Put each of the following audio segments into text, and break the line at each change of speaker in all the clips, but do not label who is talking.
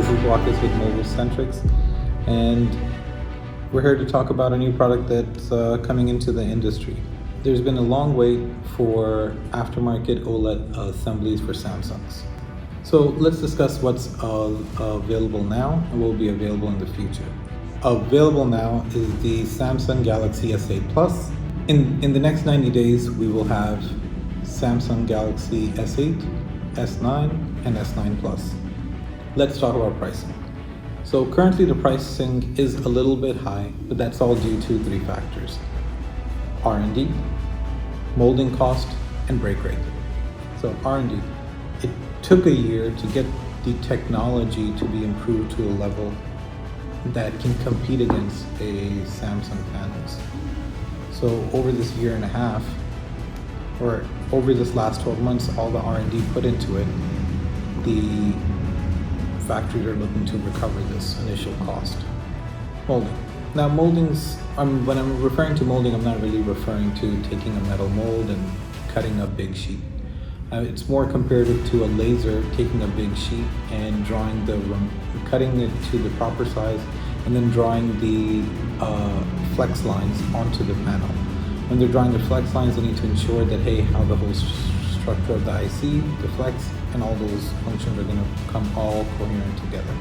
this is Walkus with Mobile Centrics, and we're here to talk about a new product that's coming into the industry. There's been a long wait for aftermarket OLED assemblies for Samsungs. So let's discuss what's available now and what will be available in the future. Available now is the Samsung Galaxy S8 Plus. In the next 90 days, we will have Samsung Galaxy S8, S9, and S9 Plus. Let's talk about pricing. So currently the pricing is a little bit high, but that's all due to three factors: R&D, molding cost, and break rate. So R&D, it took a year to get the technology to be improved to a level that can compete against a Samsung panels. So over this year and a half, or over this last 12 months, all the R&D put into it, the factories are looking to recover this initial cost. Molding. Now moldings, when I'm referring to molding, I'm not really referring to taking a metal mold and cutting a big sheet. It's more comparative to a laser taking a big sheet and cutting it to the proper size, and then drawing the flex lines onto the panel. When they're drawing the flex lines, they need to ensure that, hey, how the whole structure of the IC, the flex, and all those functions are going to come all coherent together.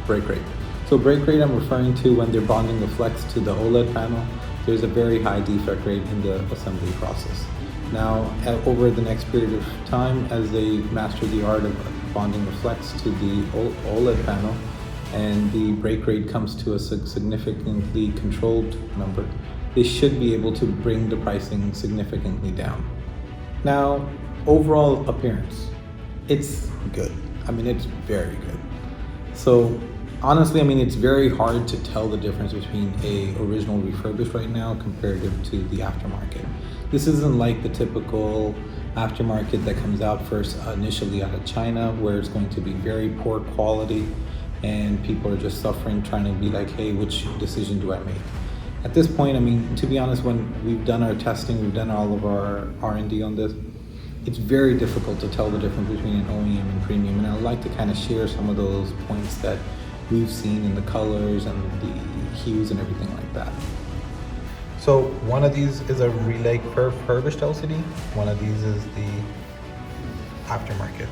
Break rate. So break rate, I'm referring to when they're bonding the flex to the OLED panel. There's a very high defect rate in the assembly process. Now, over the next period of time, as they master the art of bonding the flex to the OLED panel, and the break rate comes to a significantly controlled number, they should be able to bring the pricing significantly down. Now, overall appearance, it's good. I mean, it's very good. So honestly, I mean, it's very hard to tell the difference between a original refurbished right now compared to the aftermarket. This isn't like the typical aftermarket that comes out first initially out of China, where it's going to be very poor quality and people are just suffering trying to be like, hey, which decision do I make? At this point, I mean, to be honest, when we've done our testing, we've done all of our R&D on this, it's very difficult to tell the difference between an OEM and premium. And I'd like to kind of share some of those points that we've seen in the colors and the hues and everything like that. So one of these is a relay refurbished LCD. One of these is the aftermarket.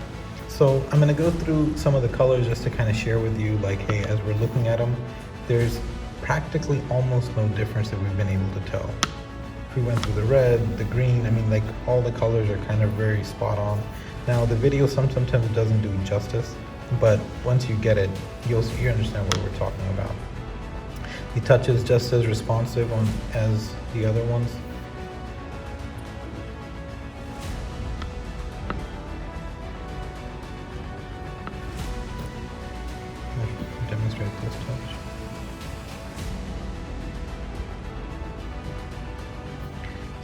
So I'm going to go through some of the colors just to kind of share with you, like, hey, as we're looking at them, there's practically almost no difference that we've been able to tell. If we went through the red, the green, I mean, like, all the colors are kind of very spot on. Now the video sometimes it doesn't do justice, but once you get it, you understand what we're talking about. The touch is just as responsive as the other ones. I'll demonstrate this touch.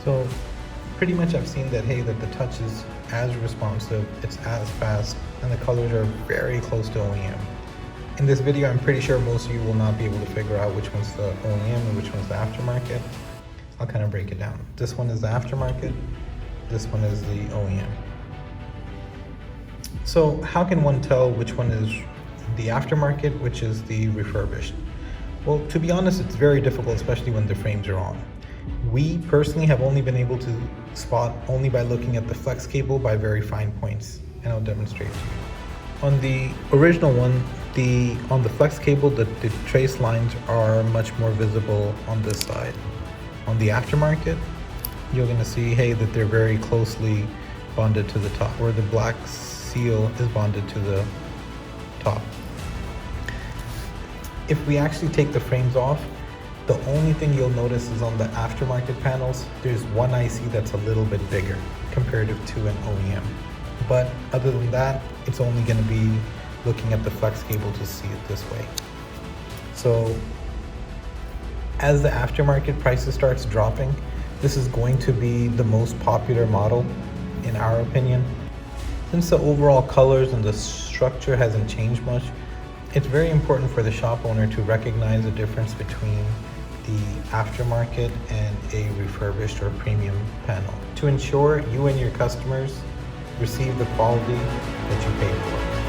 So pretty much I've seen that, hey, that the touch is as responsive, it's as fast, and the colors are very close to OEM. In this video, I'm pretty sure most of you will not be able to figure out which one's the OEM and which one's the aftermarket. I'll kind of break it down. This one is the aftermarket, this one is the OEM. So how can one tell which one is the aftermarket, which is the refurbished? Well, to be honest, it's very difficult, especially when the frames are on. We personally have only been able to spot only by looking at the flex cable by very fine points, and I'll demonstrate to you. On the original one, on the flex cable, the trace lines are much more visible on this side. On the aftermarket, you're going to see, hey, that they're very closely bonded to the top, where the black seal is bonded to the top. If we actually take the frames off, the only thing you'll notice is on the aftermarket panels, there's one IC that's a little bit bigger comparative to an OEM. But other than that, it's only going to be looking at the flex cable to see it this way. So as the aftermarket prices starts dropping, this is going to be the most popular model in our opinion. Since the overall colors and the structure hasn't changed much, it's very important for the shop owner to recognize the difference between the aftermarket and a refurbished or premium panel to ensure you and your customers receive the quality that you paid for.